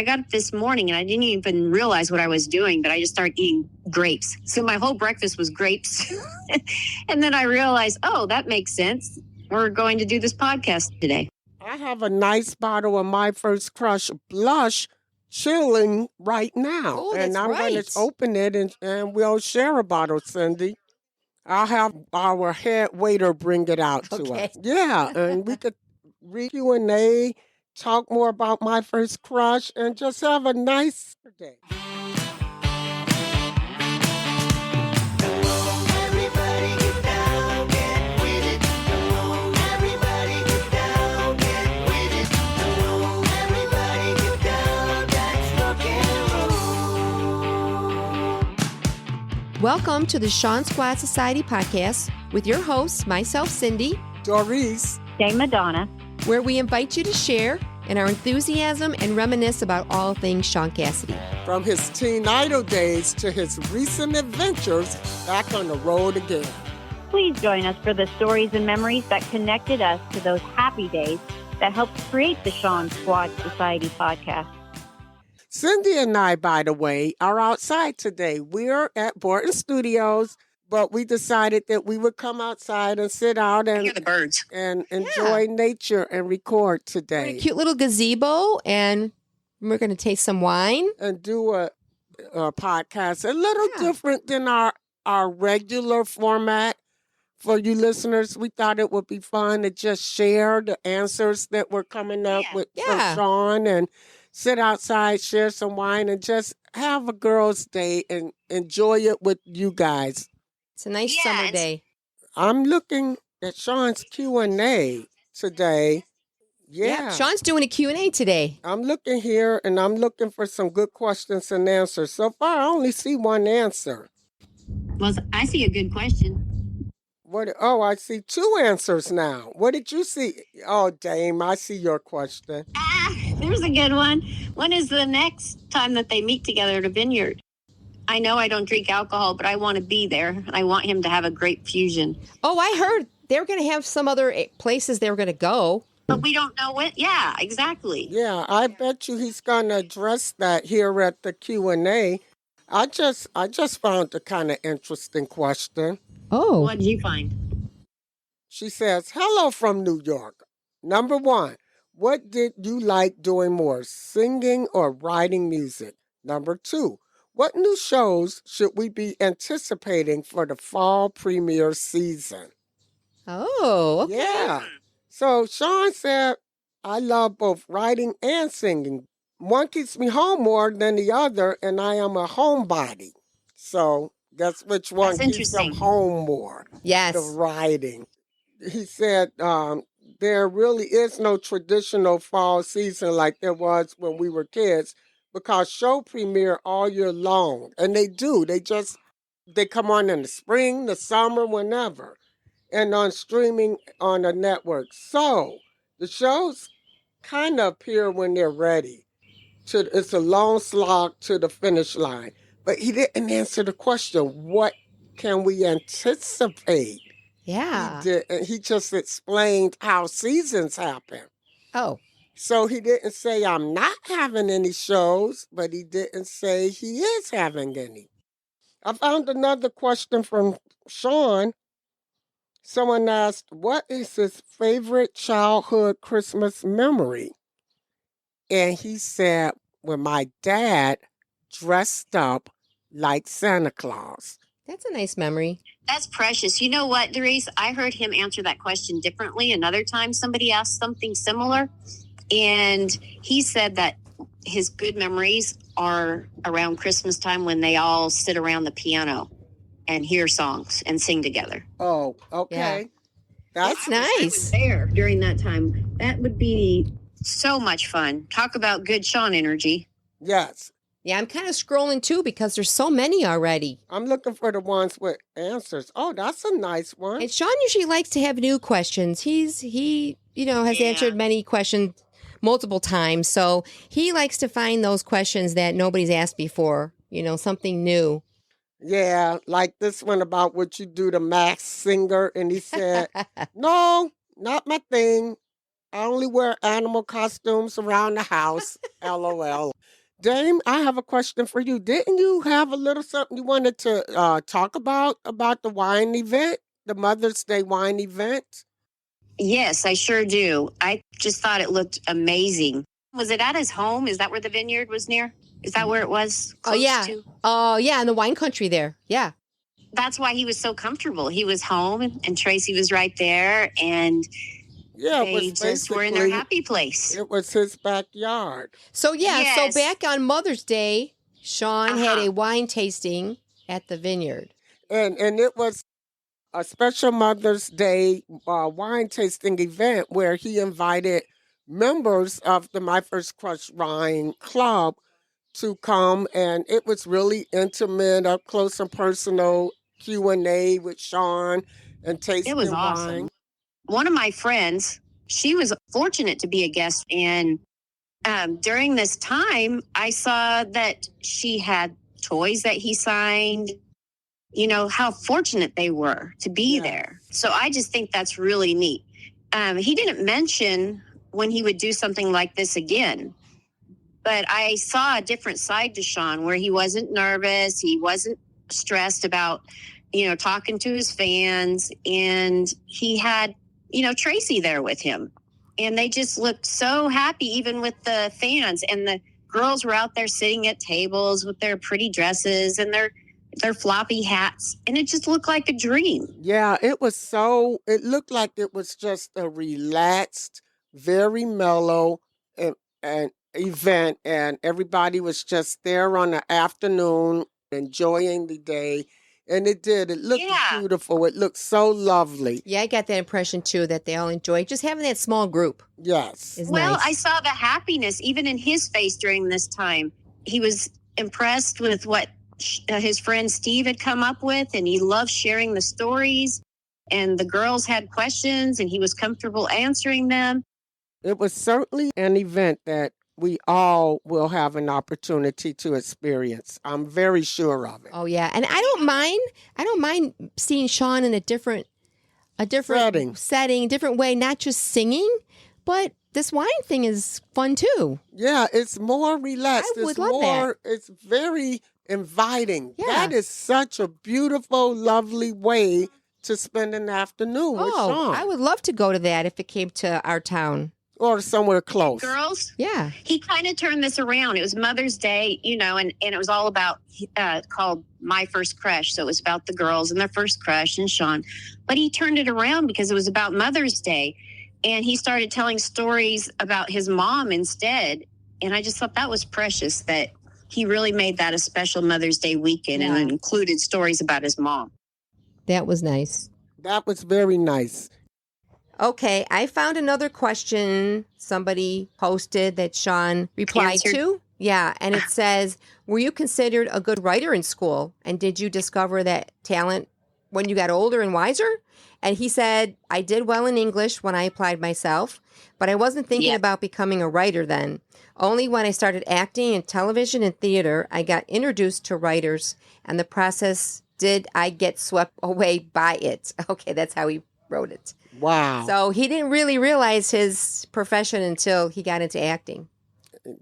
I got up this morning and I didn't even realize what I was doing, but I just started eating grapes. So my whole breakfast was grapes. And then I realized, oh, that makes sense. We're going to do this podcast today. I have a nice bottle of My First Crush blush chilling right now. Oh, and that's I'm going right. to open it and we'll share a bottle, Cindy. I'll have our head waiter bring it out to Okay. us. Yeah, and we could read Q&A, talk more about My First Crush, and just have a nice day. Welcome to the Sean Squad Society podcast with your hosts, myself, Cindy, Doris. Dame Madonna. where we invite you to share in our enthusiasm and reminisce about all things Sean Cassidy. From his teen idol days to his recent adventures back on the road again. Please join us for the stories and memories that connected us to those happy days that helped create the Sean Squad Society podcast. Cindy and I, by the way, are outside today. We're at Borton Studios, but we decided that we would come outside and sit out I hear the birds. and enjoy nature and record We're in a today. cute little gazebo, and we're going to taste some wine. And do a podcast. A little Yeah. different than our regular format. For you listeners, we thought it would be fun to just share the answers that were coming up from Yeah. Sean and sit outside, share some wine, and just have a girls' day and enjoy it with you guys. It's a nice Yeah, summer it's- day. I'm looking at Sean's Q&A today. Yeah. Sean's doing a Q&A today. I'm looking here and I'm looking for some good questions and answers. So far, I only see one answer. Well, I see a good question. Oh, I see two answers now. What did you see? Oh, Dame, I see your question. There's a good one. When is the next time that they meet together at a vineyard? I know I don't drink alcohol, but I want to be there. And I want him to have a great fusion. Oh, I heard they're going to have some other places they're going to go. But we don't know when. Yeah, exactly. Yeah, I bet you he's going to address that here at the Q&A. I just found a kind of interesting question. Oh. What did you find? She says, "Hello from New York. Number one, what did you like doing more, singing or writing music? Number two, what new shows should we be anticipating for the fall premiere season?" Oh, okay. Yeah. So Sean said, "I love both writing and singing. One keeps me home more than the other, and I am a homebody." So guess which one That's keeps him interesting. home more? Yes. The writing. He said there really is no traditional fall season like there was when we were kids because show premiere all year long. And they do. They come on in the spring, the summer, whenever. And on streaming on a network. So the shows kind of appear when they're ready. It's a long slog to the finish line. But he didn't answer the question, what can we anticipate? Yeah. He just explained how seasons happen. Oh. So he didn't say I'm not having any shows, but he didn't say he is having any. I found another question from Sean. Someone asked, what is his favorite childhood Christmas memory? And he said, when my dad dressed up like Santa Claus. That's a nice memory. That's precious. You know what, Doris? I heard him answer that question differently. Another time somebody asked something similar, and he said that his good memories are around Christmas time when they all sit around the piano and hear songs and sing together. Oh, okay. That's I was nice. there during that time. That would be so much fun. Talk about good Sean energy. Yes. Yeah, I'm kind of scrolling too because there's so many already. I'm looking for the ones with answers. Oh, that's a nice one. And Sean usually likes to have new questions. He has Yeah. answered many questions multiple times. So he likes to find those questions that nobody's asked before, something new. Yeah, like this one about what you do to Max Singer. And he said, no, not my thing. I only wear animal costumes around the house. LOL. Dame, I have a question for you. Didn't you have a little something you wanted to talk about the wine event, the Mother's Day wine event? Yes, I sure do. I just thought it looked amazing. Was it at his home? Is that where the vineyard was near? Is that where it was Oh, close yeah. to? Oh, yeah, in the wine country there. Yeah. That's why he was so comfortable. He was home and Tracy was right there, and Yeah, it they was just were in their basically happy place. it was his backyard. So, yeah, Yes. so back on Mother's Day, Sean had Uh-huh. a wine tasting at the vineyard. And it was a special Mother's Day wine tasting event where he invited members of the My First Crush Wine Club to come, and it was really intimate, up close and personal Q&A with Sean and tasting It was wine. awesome. One of my friends, she was fortunate to be a guest, and during this time, I saw that she had toys that he signed. You know, how fortunate they were to be Yeah. there. So I just think that's really neat. He didn't mention when he would do something like this again, but I saw a different side to Sean where he wasn't nervous. He wasn't stressed about, talking to his fans. And he had, Tracy there with him. And they just looked so happy, even with the fans. And the girls were out there sitting at tables with their pretty dresses and their floppy hats, and it just looked like a dream. Yeah, it looked like it was just a relaxed, very mellow and event, and everybody was just there on the afternoon enjoying the day. And it looked Yeah. beautiful. It looked so lovely. Yeah, I got that impression, too, that they all enjoyed just having that small group. Yes. Is Well, nice. I saw the happiness even in his face during this time. He was impressed with what his friend Steve had come up with, and he loved sharing the stories. And the girls had questions, and he was comfortable answering them. It was certainly an event that we all will have an opportunity to experience. I'm very sure of it. Oh, yeah. And I don't mind seeing Sean in a different setting, different way, not just singing, but this wine thing is fun, too. Yeah, it's more relaxed. I would love that. It's very inviting. Yeah. That is such a beautiful, lovely way to spend an afternoon with Oh, Sean. I would love to go to that if it came to our town. Or somewhere close. Girls, Yeah. he kind of turned this around. It was Mother's Day, and it was all about, called My First Crush. So it was about the girls and their first crush and Sean. But he turned it around because it was about Mother's Day. And he started telling stories about his mom instead. And I just thought that was precious that he really made that a special Mother's Day weekend Yeah. and included stories about his mom. That was nice. That was very nice. Okay, I found another question somebody posted that Sean replied Answered. to. Yeah, and it says, were you considered a good writer in school? And did you discover that talent when you got older and wiser? And he said, I did well in English when I applied myself, but I wasn't thinking Yeah. about becoming a writer then. Only when I started acting in television and theater, I got introduced to writers, and the process did I get swept away by it. Okay, that's how he wrote it. Wow. So he didn't really realize his profession until he got into acting.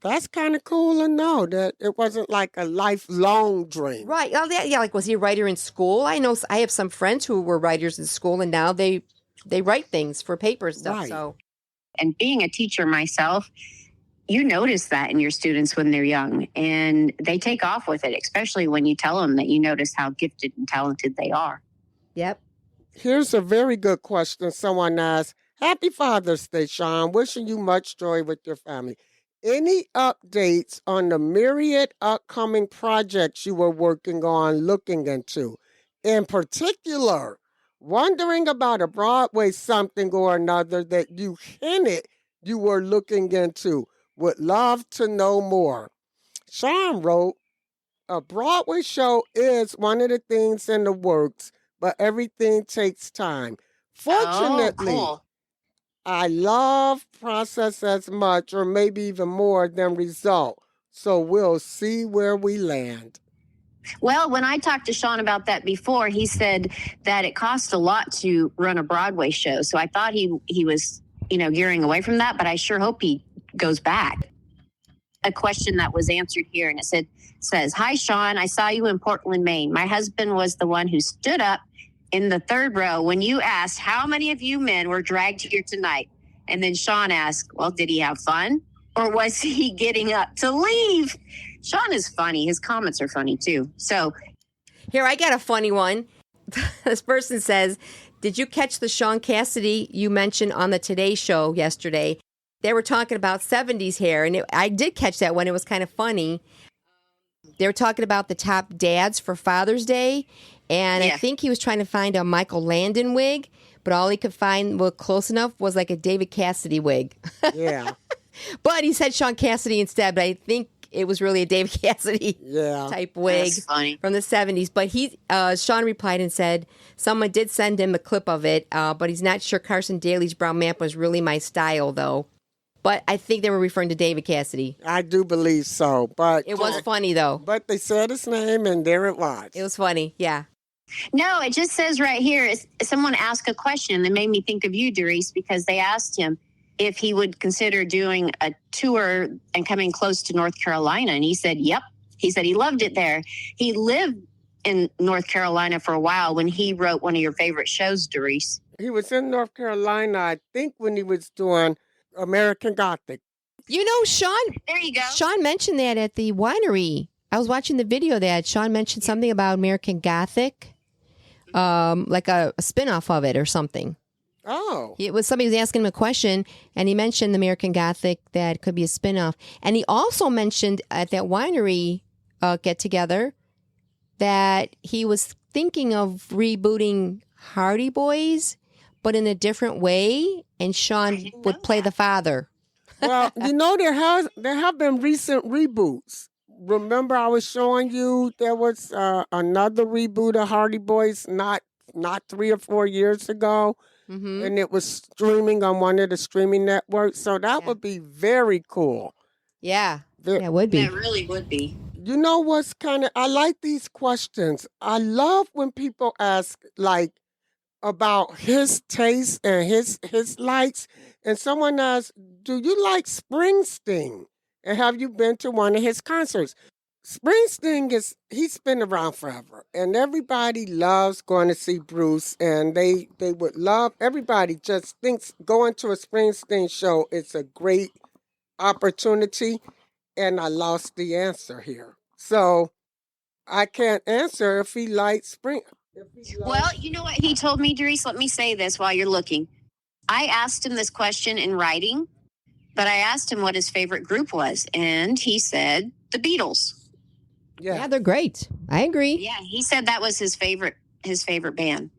That's kind of cool to know that it wasn't like a lifelong dream. Right. Oh, yeah. Like, was he a writer in school? I know I have some friends who were writers in school, and now they write things for paper and stuff. Right. So And being a teacher myself, you notice that in your students when they're young, and they take off with it, especially when you tell them that you notice how gifted and talented they are. yep. Here's a very good question. Someone asked, Happy Father's Day, Sean. Wishing you much joy with your family. Any updates on the myriad upcoming projects you were working on, looking into? In particular, wondering about a Broadway something or another that you hinted you were looking into. Would love to know more. Sean wrote, a Broadway show is one of the things in the works, but everything takes time. Fortunately, I love process as much or maybe even more than result. So we'll see where we land. Well, when I talked to Sean about that before, he said that it costs a lot to run a Broadway show. So I thought he was, gearing away from that, but I sure hope he goes back. a question that was answered here, and says, "Hi, Sean. I saw you in Portland, Maine. My husband was the one who stood up in the third row when you asked how many of you men were dragged here tonight." And then Sean asked, "Well, did he have fun, or was he getting up to leave?" Sean is funny. His comments are funny too. So Here, I got a funny one. This person says, "Did you catch the Sean Cassidy you mentioned on the Today Show yesterday? They were talking about 70s hair, and I did catch that one. It was kind of funny. They were talking about the top dads for Father's Day, and I think he was trying to find a Michael Landon wig, but all he could find close enough was like a David Cassidy wig. Yeah. But he said Sean Cassidy instead, but I think it was really a David Cassidy type wig from the 70s. But Sean replied and said someone did send him a clip of it, but he's not sure Carson Daly's brown map was really my style, though. But I think they were referring to David Cassidy. I do believe so. But it was funny, though. But they said his name, and there it was. It was funny, yeah. No, it just says right here, someone asked a question that made me think of you, Doris, because they asked him if he would consider doing a tour and coming close to North Carolina. And he said, yep. He said he loved it there. He lived in North Carolina for a while when he wrote one of your favorite shows, Doris. He was in North Carolina, I think, when he was doing American Gothic. You know, Sean. There you go. Sean mentioned that at the winery. I was watching the video that Sean mentioned something about American Gothic, like a spinoff of it or something. Oh. It was somebody was asking him a question, and he mentioned the American Gothic that could be a spinoff. And he also mentioned at that winery get together that he was thinking of rebooting Hardy Boys, but in a different way. And Sean would play the father. Well, you know, there have been recent reboots. Remember, I was showing you there was another reboot of Hardy Boys not 3 or 4 years ago, and it was streaming on one of the streaming networks. So that would be very cool. Yeah, it would be. That really would be. You know what's I like these questions. I love when people ask like about his taste and his likes, and someone asks, "Do you like Springsteen? And have you been to one of his concerts?" Springsteen he's been around forever, and everybody loves going to see Bruce, and they would love, everybody just thinks going to a Springsteen show is a great opportunity, and I lost the answer here. So I can't answer if he likes Springsteen. Well, you know what he told me, Doris? Let me say this while you're looking. I asked him this question in writing, but I asked him what his favorite group was, and he said the Beatles. Yeah, they're great. I agree. Yeah, he said that was his favorite band.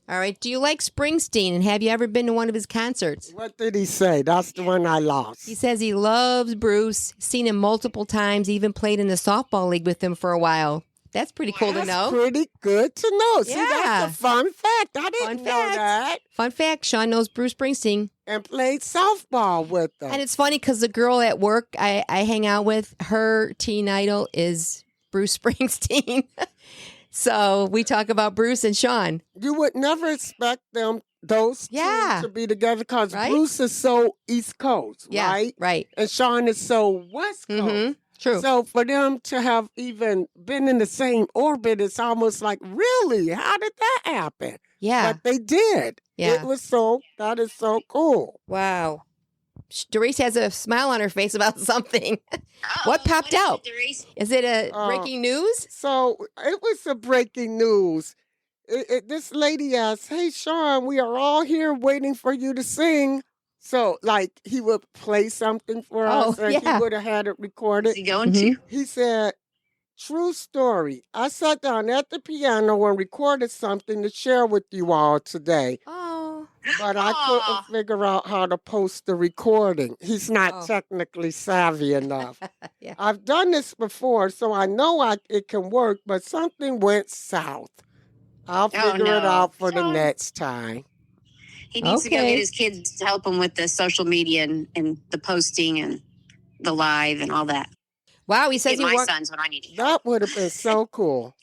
All right. Do you like Springsteen, and have you ever been to one of his concerts? What did he say? That's the one I lost. He says he loves Bruce, seen him multiple times, even played in the softball league with him for a while. That's pretty cool to know. That's pretty good to know. See, that's a fun fact. I didn't know that. Fun fact, Sean knows Bruce Springsteen. And played softball with them. And it's funny because the girl at work I hang out with, her teen idol is Bruce Springsteen. So we talk about Bruce and Sean. You would never expect those two to be together because Bruce is so East Coast, right? Right. And Sean is so West Coast. True. So for them to have even been in the same orbit, it's almost like, really? How did that happen? Yeah. But they did. Yeah. That is so cool. Wow. Doris has a smile on her face about something. What popped out? Is it a breaking news? So it was a breaking news. This lady asked, "Hey, Sean, we are all here waiting for you to sing." So, like, he would play something for us, and he would have had it recorded. What's he going to? He said, "True story. I sat down at the piano and recorded something to share with you all today. Oh. But I couldn't figure out how to post the recording. He's not technically savvy enough. I've done this before, so I know it can work, but something went south. I'll figure it out for the next time." He needs to go get his kids to help him with the social media and the posting and the live and all that. Wow, he says my son's what I need to help. That would have been so cool.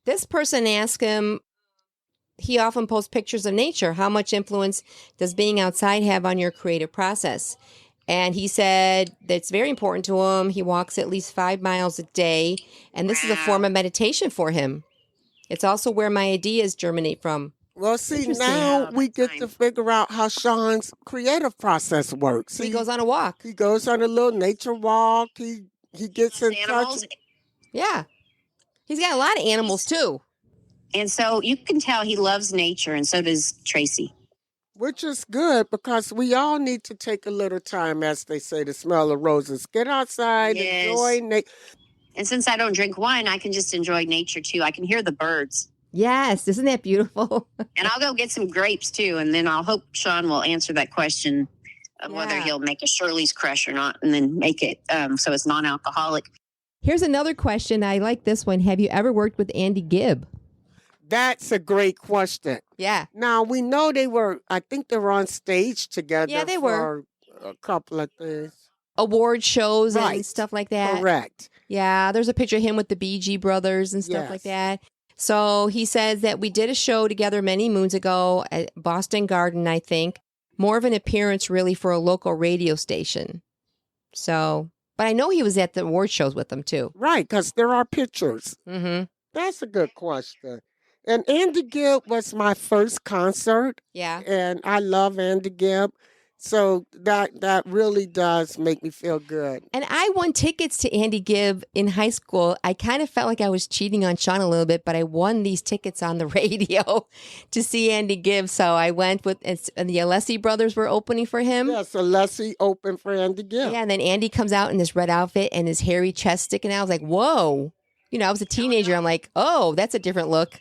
This person asked him, he often posts pictures of nature. How much influence does being outside have on your creative process? And he said that's very important to him. He walks at least 5 miles a day, and this is a form of meditation for him. It's also where my ideas germinate from. Well, see, Interesting. now Oh, we that's get to fine. figure out how Sean's creative process works. He goes on a walk. He goes on a little nature walk. He gets in Animals. touch. Yeah. He's got a lot of animals, too. And so you can tell he loves nature, and so does Tracy. Which is good because we all need to take a little time, as they say, to smell the roses. Get outside, Yes. enjoy nature. And since I don't drink wine, I can just enjoy nature too. I can hear the birds. Yes. Isn't that beautiful? And I'll go get some grapes too. And then I'll hope Sean will answer that question of whether Yeah. he'll make a Shirley's Crush or not, and then make it so it's non-alcoholic. Here's another question. I like this one. Have you ever worked with Andy Gibb? That's a great question. Yeah. Now, we know I think they were on stage together Yeah, they for a couple of things. Award shows and Right. stuff like that. Correct. Yeah, there's a picture of him with the BG brothers and stuff like Yes. that. So he says that we did a show together many moons ago at Boston Garden, I think. More of an appearance really for a local radio station. So, but I know he was at the award shows with them too. Right, because there are pictures. Mm-hmm. That's a good question. And Andy Gibb was my first concert, Yeah. and I love Andy Gibb. So that really does make me feel good. And I won tickets to Andy Gibb in high school. I kind of felt like I was cheating on Sean a little bit, but I won these tickets on the radio to see Andy Gibb. So I went with, and the Alessi brothers were opening for him. Yeah, so Leslie opened for Andy Gibb. Yeah, and then Andy comes out in this red outfit and his hairy chest sticking out. I was like, whoa. You know, I was a teenager. I'm like, oh, that's a different look.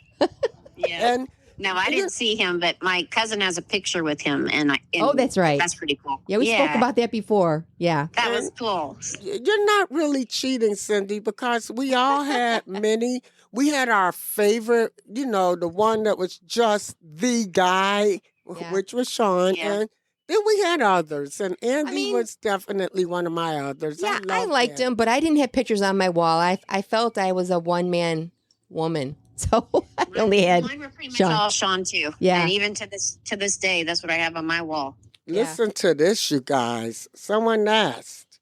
Yeah. And No, I didn't see him, but my cousin has a picture with him, and Oh, that's right. that's pretty cool. Yeah, we spoke about that before. Yeah. that was cool. you're not really cheating, Cindy, because we all had many. We had our favorite, the one that was just the guy, Yeah. which was Sean. Yeah. And then we had others. And Andy mean- was definitely one of my others. Yeah, I loved liked Andy. him, but I didn't have pictures on my wall. I felt I was a one-man woman. So I only had Mine were pretty much Sean. all Sean too. Yeah. And even to this day, that's what I have on my wall. Yeah. Listen to this, you guys. Someone asked,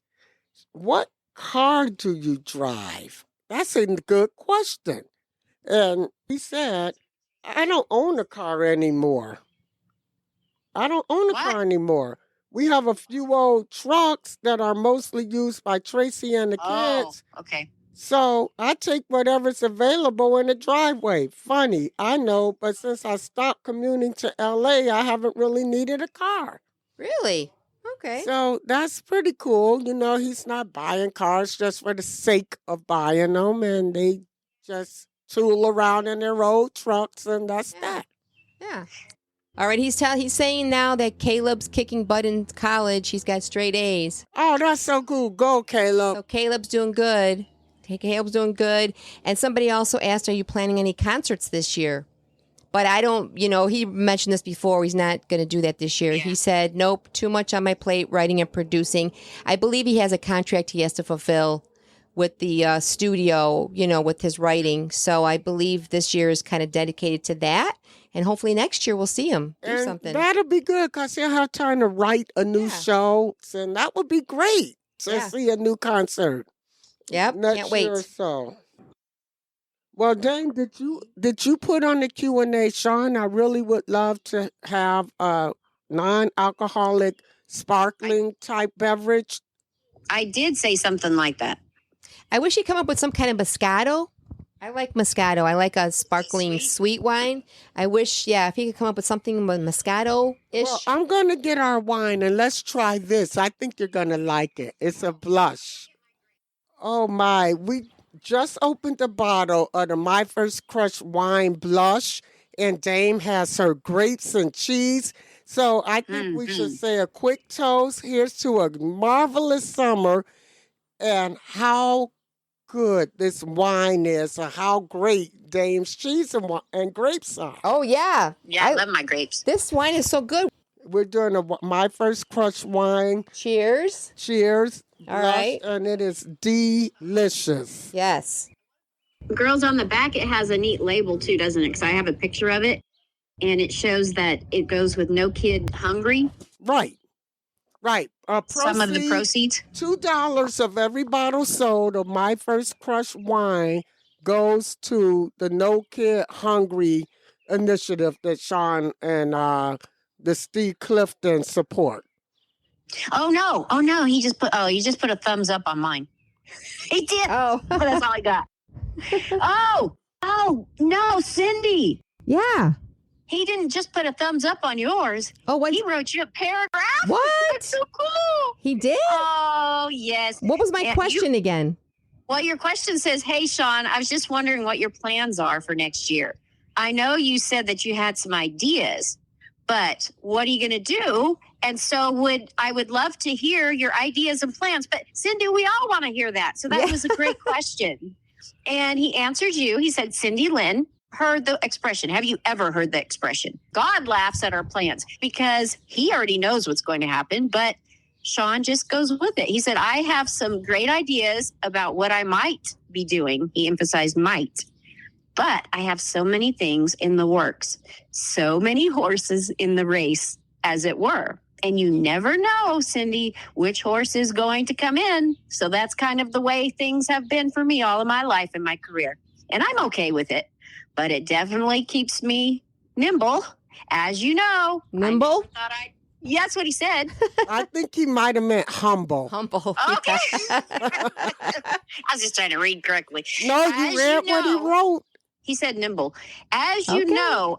what car do you drive? That's a good question. And he said, I don't own a car anymore. I don't own a What? car anymore. We have a few old trucks that are mostly used by Tracy and the Oh, kids. okay. So I take whatever's available in the driveway. Funny, I know, but since I stopped commuting to LA, I haven't really needed a car. Really? Okay. So that's pretty cool. He's not buying cars just for the sake of buying them, and they just tool around in their old trucks, and that's Yeah. that. Yeah. All right, he's saying now that Caleb's kicking butt in college. He's got straight A's. Oh, that's so cool. Go, Caleb. So Caleb's doing good. Caleb's doing good. And somebody also asked, are you planning any concerts this year? But I don't, he mentioned this before. He's not going to do that this year. Yeah. He said, nope, too much on my plate, writing and producing. I believe he has a contract he has to fulfill with the studio, with his writing. So I believe this year is kind of dedicated to that. And hopefully next year we'll see him do And something. that'll be good because he'll have time to write a new Yeah. show, and that would be great to Yeah. see a new concert. Yep, Next can't wait. year or so. Well, Dane, did you put on the Q&A, Sean? I really would love to have a non-alcoholic sparkling type beverage. I did say something like that. I wish he'd come up with some kind of Moscato. I like Moscato. I like a sparkling sweet wine. I wish, if he could come up with something with Moscato-ish. Well, I'm going to get our wine and let's try this. I think you're going to like it. It's a blush. Oh my, we just opened the bottle of the My First Crush wine blush, and Dame has her grapes and cheese. So I think we should say a quick toast. Here's to a marvelous summer and how good this wine is, and how great Dame's cheese and grapes are. Oh, yeah. Yeah, I love my grapes. This wine is so good. We're doing My First Crush wine. Cheers. Cheers. All Blush, right. and it is delicious. Yes. Girls, on the back, it has a neat label too, doesn't it? Because I have a picture of it, and it shows that it goes with No Kid Hungry. Right. Right. Some of the proceeds. $2 of every bottle sold of My First Crush wine goes to the No Kid Hungry initiative that Sean and the Steve Clifton support. Oh no, he just put a thumbs up on mine. He did. Oh. That's all I got. Oh no, Cindy. Yeah. He didn't just put a thumbs up on yours. Oh, what? He wrote you a paragraph. What? That's so cool. He did? Oh, yes. What was my question again? Well, your question says, hey, Sean, I was just wondering what your plans are for next year. I know you said that you had some ideas, but what are you going to do? And so I would love to hear your ideas and plans. But Cindy, we all want to hear that. So that was a great question. And he answered you. He said, Cindy Lynn heard the expression. Have you ever heard the expression? God laughs at our plans because he already knows what's going to happen, but Sean just goes with it. He said, I have some great ideas about what I might be doing. He emphasized might, but I have so many things in the works, so many horses in the race, as it were. And you never know, Cindy, which horse is going to come in. So that's kind of the way things have been for me all of my life and my career. And I'm okay with it. But it definitely keeps me nimble, as you know. Nimble? Yeah, that's what he said. I think he might have meant humble. Humble. Okay. I was just trying to read correctly. No, you read what he wrote. He said nimble. As you know,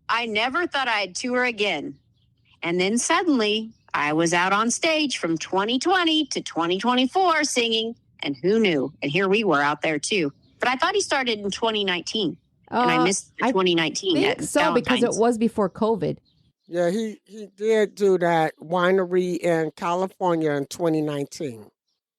I never thought I'd tour again. And then suddenly I was out on stage from 2020 to 2024 singing, and who knew? And here we were out there too. But I thought he started in 2019. And I missed 2019. I think so, because it was before COVID. Yeah, he did do that winery in California in 2019.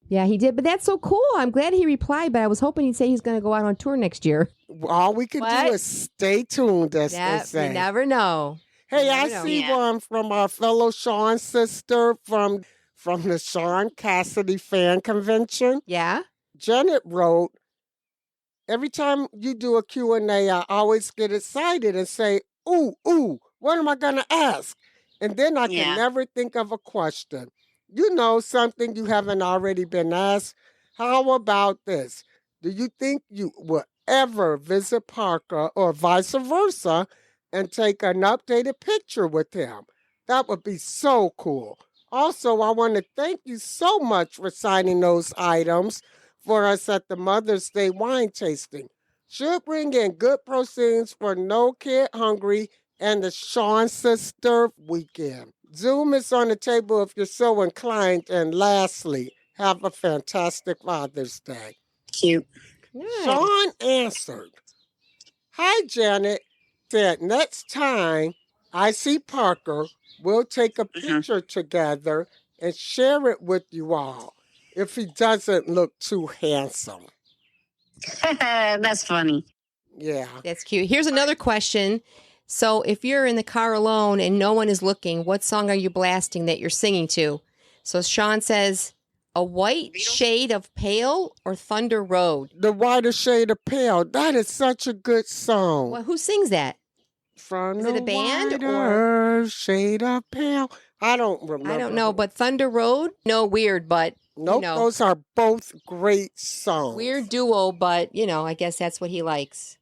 Yeah, he did. But that's so cool. I'm glad he replied, but I was hoping he'd say he's going to go out on tour next year. All we can do is stay tuned, as they say. You never know. Hey, I see one from our fellow Sean sister from the Sean Cassidy fan convention. Yeah? Janet wrote, every time you do a Q&A, I always get excited and say, ooh, what am I going to ask? And then I can never think of a question. You know, something you haven't already been asked. How about this? Do you think you will ever visit Parker or vice versa and take an updated picture with him? That would be so cool. Also, I want to thank you so much for signing those items for us at the Mother's Day wine tasting. Should bring in good proceeds for No Kid Hungry and the Sean Sister Weekend. Zoom is on the table if you're so inclined. And lastly, have a fantastic Father's Day. Cute. Nice. Sean answered, hi, Janet. Said, next time I see Parker, we'll take a picture together and share it with you all if he doesn't look too handsome. That's funny. Yeah. That's cute. Here's another question. So if you're in the car alone and no one is looking, what song are you blasting that you're singing to? So Sean says, A White Shade of Pale or Thunder Road? The Whiter Shade of Pale. That is such a good song. Well, who sings that? From is the it a band Whiter Shade of Pale. I don't remember. I don't know, but Thunder Road? No, weird, but nope, those are both great songs. Weird duo, but I guess that's what he likes.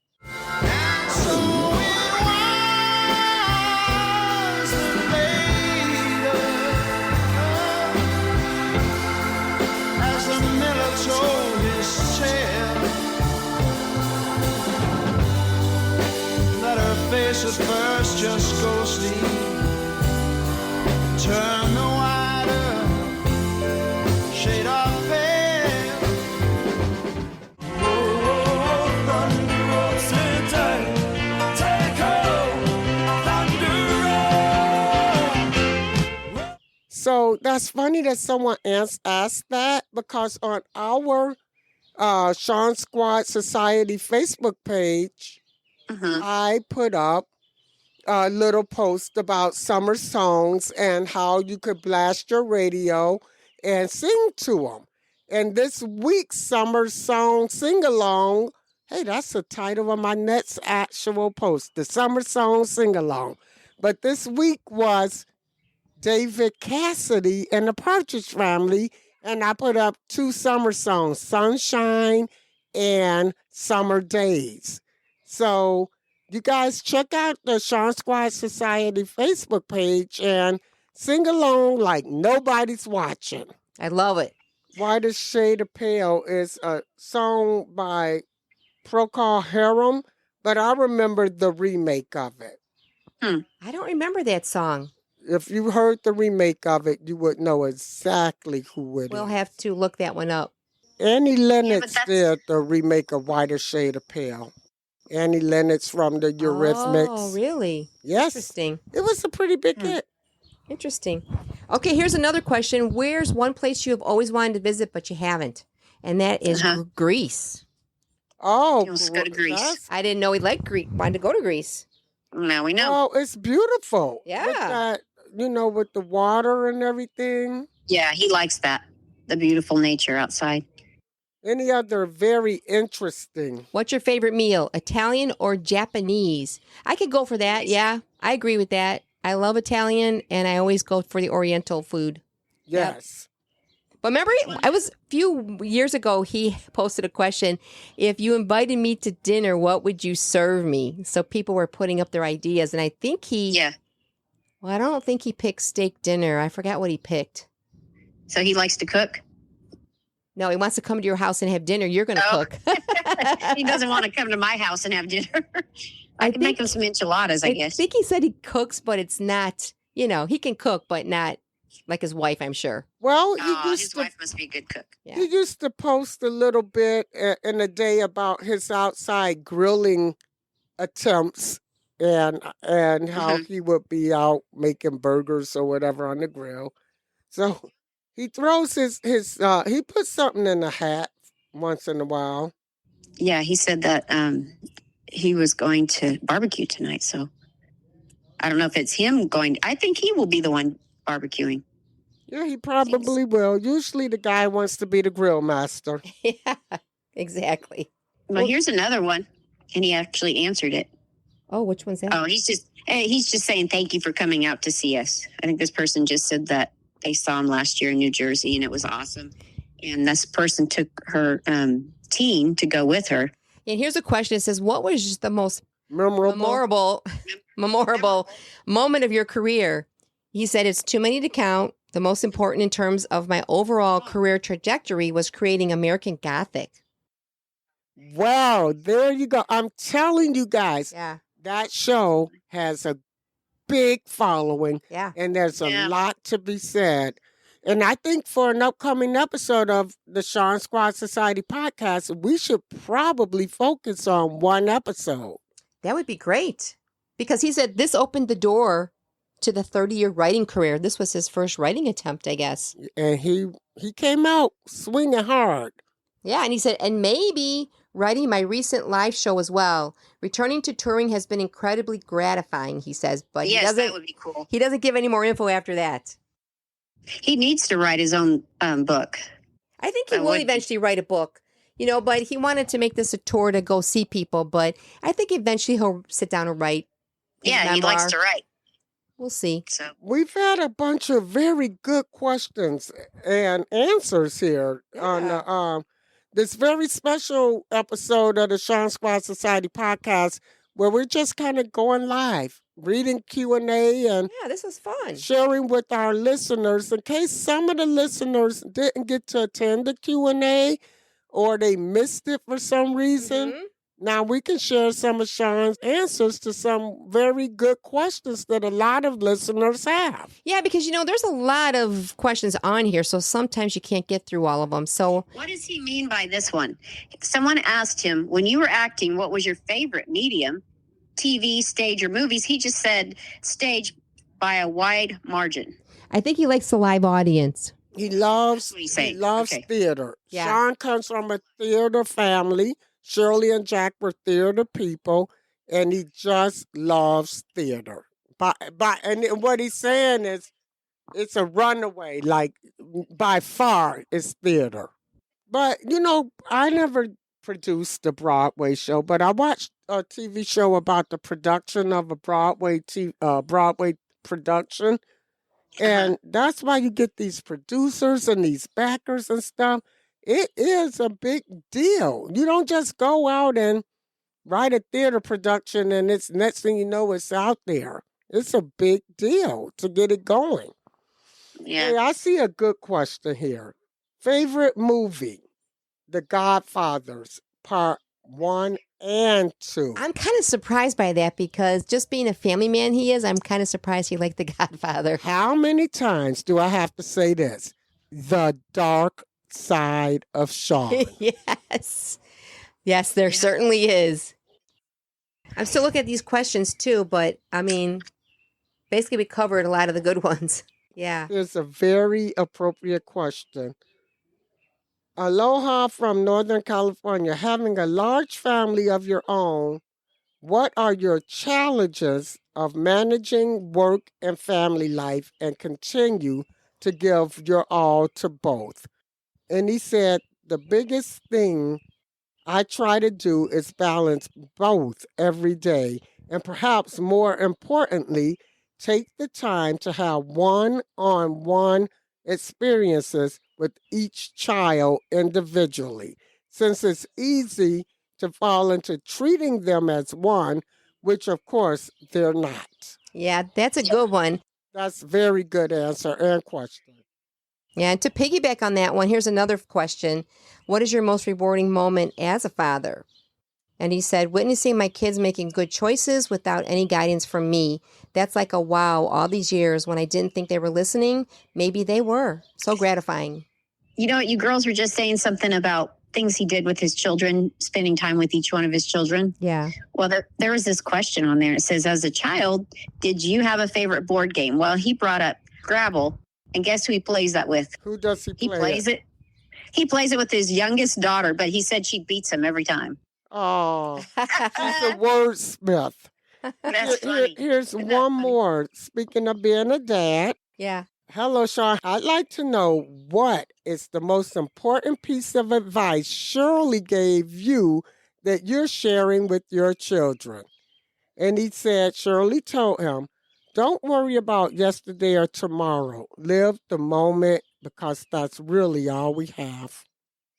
At first just ghostly, turn the whiter shade of pale. Oh, Thunder Road, sit tight, take hold, Thunder Road. So that's funny that someone asked that, because on our Sean Squad Society Facebook page, I put up a little post about summer songs and how you could blast your radio and sing to them. And this week's summer song sing-along, hey, that's the title of my next actual post, the summer song sing-along. But this week was David Cassidy and the Partridge Family, and I put up 2 summer songs, Sunshine and Summer Days. So you guys check out the Sean Squad Society Facebook page and sing along like nobody's watching. I love it. Whitest Shade of Pale is a song by Procol Harum, but I remember the remake of it. I don't remember that song. If you heard the remake of it, you would know exactly who it We'll is. have to look that one up. Annie Lennox that's- did the remake of Whiter Shade of Pale. Annie Lennox from the Eurythmics. Oh, really? Yes, Interesting. it was a pretty big hit. Interesting. Okay, here's another question. Where's one place you have always wanted to visit but you haven't? And that is Greece. Oh, He wants to go to Greece. that's- I didn't know he liked Greece. Wanted to go to Greece. Now we know. Oh, it's beautiful. Yeah. With that, with the water and everything. Yeah, he likes that. The beautiful nature outside. Any other very interesting? What's your favorite meal, Italian or Japanese? I could go for that. Yeah, I agree with that. I love Italian, and I always go for the Oriental food. Yep. Yes. But remember, I was a few years ago, he posted a question. If you invited me to dinner, what would you serve me? So people were putting up their ideas. And I think Yeah. well, I don't think he picked steak dinner. I forgot what he picked. So he likes to cook. No, he wants to come to your house and have dinner. You're going to Oh. cook. He doesn't want to come to my house and have dinner. I can think- make him some enchiladas, I guess. think he said he cooks, but it's not, he can cook, but not like his wife, I'm sure. Well, he Oh, used his to wife must be a good cook. Yeah. he used to post a little bit in a day about his outside grilling attempts and how he would be out making burgers or whatever on the grill. So he throws his he puts something in a hat once in a while. Yeah, he said that he was going to barbecue tonight. So I don't know if it's him going. I think he will be the one barbecuing. Yeah, he probably will. Usually the guy wants to be the grill master. Yeah, exactly. Well, here's another one, and he actually answered it. Oh, which one's that? Oh, he's just saying thank you for coming out to see us. I think this person just said that they saw him last year in New Jersey, and it was awesome. And this person took her teen to go with her. And here's a question. It says, what was just the most Memorable. memorable moment of your career? He said, it's too many to count. The most important in terms of my overall career trajectory was creating American Gothic. Wow, there you go. I'm telling you guys, Yeah. that show has a big following. Yeah. And there's a Yeah. lot to be said. And I think for an upcoming episode of the Sean Squad Society podcast, we should probably focus on one episode. That would be great. Because he said this opened the door to the 30-year writing career. This was his first writing attempt, I guess. And he came out swinging hard. Yeah, and he said, and maybe writing my recent live show as well. Returning to touring has been incredibly gratifying, he says, but Yes, he that doesn't would be cool. he doesn't give any more info after that. He needs to write his own book. I think he That will would be- eventually write a book, but he wanted to make this a tour to go see people, but I think eventually he'll sit down and write his Yeah, he likes memoir. to write. We'll see. So We've had a bunch of very good questions and answers here on this very special episode of the Sean Squad Society podcast, where we're just kind of going live, reading Q&A and Yeah, this was fun. sharing with our listeners in case some of the listeners didn't get to attend the Q&A or they missed it for some reason. Mhm. Now we can share some of Sean's answers to some very good questions that a lot of listeners have. Yeah, because there's a lot of questions on here, so sometimes you can't get through all of them. So what does he mean by this one? Someone asked him, when you were acting, what was your favorite medium? TV, stage, or movies? He just said stage by a wide margin. I think he likes the live audience. He loves That's what he's saying. he loves Okay. theater. Yeah. Sean comes from a theater family. Shirley and Jack were theater people, and he just loves theater. And what he's saying is, it's a runaway. Like by far, it's theater. But I never produced a Broadway show, but I watched a TV show about the production of a Broadway production. And that's why you get these producers and these backers and stuff. It is a big deal. You don't just go out and write a theater production and it's next thing you know, it's out there. It's a big deal to get it going. Yeah. Hey, I see a good question here. Favorite movie? The Godfathers, Part 1 and 2. I'm kind of surprised by that because just being a family man he is, I'm kind of surprised he liked The Godfather. How many times do I have to say this? The Dark Side of Sean. Yes. Yes, there certainly is. I'm still looking at these questions too, but I mean, basically we covered a lot of the good ones. Yeah. Here's a very appropriate question. Aloha from Northern California. Having a large family of your own, what are your challenges of managing work and family life and continue to give your all to both? And he said, the biggest thing I try to do is balance both every day. And perhaps more importantly, take the time to have one-on-one experiences with each child individually, since it's easy to fall into treating them as one, which of course they're not. Yeah, that's a good one. That's a very good answer and question. Yeah, and to piggyback on that one, here's another question. What is your most rewarding moment as a father? And he said, witnessing my kids making good choices without any guidance from me. That's like a wow, all these years when I didn't think they were listening, maybe they were. So gratifying. You know, you girls were just saying something about things he did with his children, spending time with each one of his children. Yeah. Well, there was this question on there. It says, as a child, did you have a favorite board game? Well, he brought up Scrabble. And guess who he plays that with? Who does he play? He plays it. He plays it with his youngest daughter, but he said she beats him every time. Oh, he's a wordsmith. That's funny. Here's Isn't that one funny? more. Speaking of being a dad. Yeah. Hello, Sean. I'd like to know what is the most important piece of advice Shirley gave you that you're sharing with your children. And he said, Shirley told him, don't worry about yesterday or tomorrow. Live the moment because that's really all we have.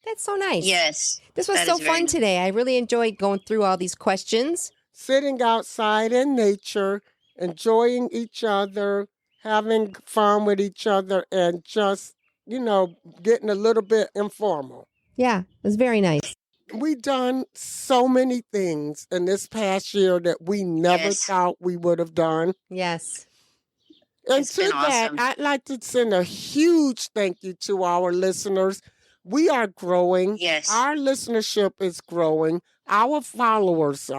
That's so nice. Yes. This was that so is very fun nice. today. I really enjoyed going through all these questions. Sitting outside in nature, enjoying each other, having fun with each other, and just, getting a little bit informal. Yeah, it was very nice. We done so many things in this past year that we never Yes. thought we would have done. Yes. And It's to been that, awesome. I'd like to send a huge thank you to our listeners. We are growing. Yes. Our listenership is growing. Our followers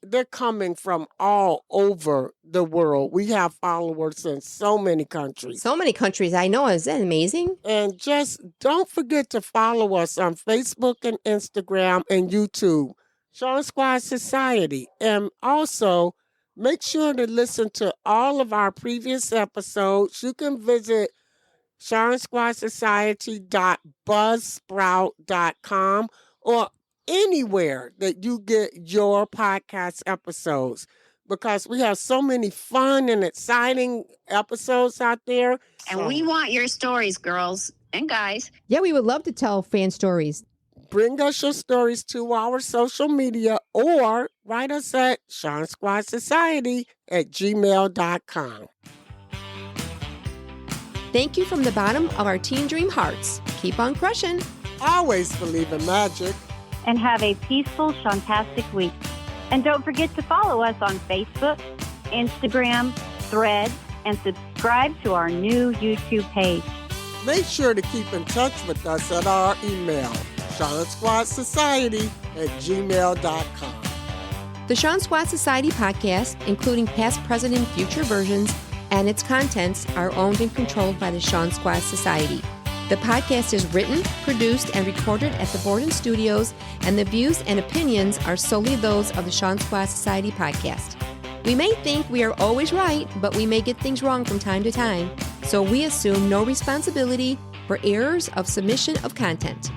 they're coming from all over the world. We have followers in so many countries. So many countries I know. Is that amazing? And just don't forget to follow us on Facebook and Instagram and YouTube, Sean Squad Society. And also, make sure to listen to all of our previous episodes. You can visit SeanSquadSociety.buzzsprout.com or anywhere that you get your podcast episodes, because we have so many fun and exciting episodes out there. And we want your stories, girls and guys. Yeah, we would love to tell fan stories. Bring us your stories to our social media or write us at SeanSquadSociety@gmail.com. Thank you from the bottom of our Teen Dream hearts. Keep on crushing. Always believe in magic. And have a peaceful, shantastic week. And don't forget to follow us on Facebook, Instagram, Threads, and subscribe to our new YouTube page. Make sure to keep in touch with us at our email, SeanSquadSociety@gmail.com. The Sean Squad Society podcast, including past, present, and future versions, and its contents are owned and controlled by the Sean Squad Society. The podcast is written, produced, and recorded at the Borden Studios, and the views and opinions are solely those of the Sean Squad Society podcast. We may think we are always right, but we may get things wrong from time to time, so we assume no responsibility for errors of submission of content.